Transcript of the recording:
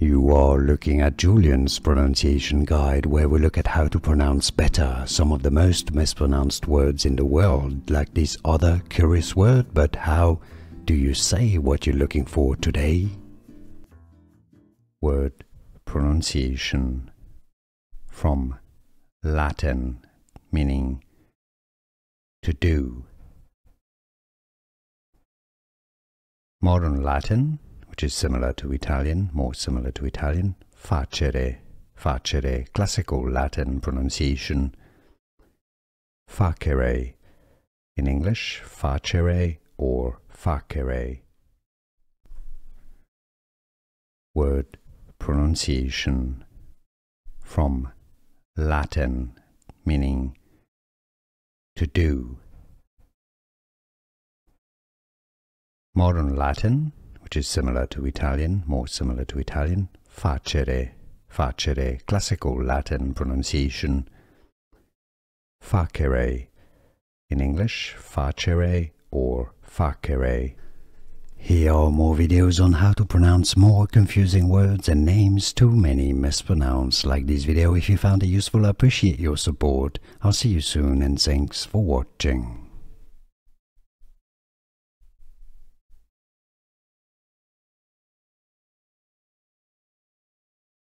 You are looking at Julian's pronunciation guide, where we look at how to pronounce better some of the most mispronounced words in the world, like this other curious word. But how do you say what you're looking for today? Word pronunciation, from Latin, meaning to do. Modern Latin, which is similar to Italian, more similar to Italian, facere, facere, classical Latin pronunciation, facere, in English, facere or facere. Word pronunciation, from Latin, meaning to do. Modern Latin, which is similar to Italian, more similar to Italian, facere, facere, classical Latin pronunciation, facere, in English, facere or facere. Here are more videos on how to pronounce more confusing words and names too many mispronounced. Like this video if you found it useful. I appreciate your support. I'll see you soon and thanks for watching.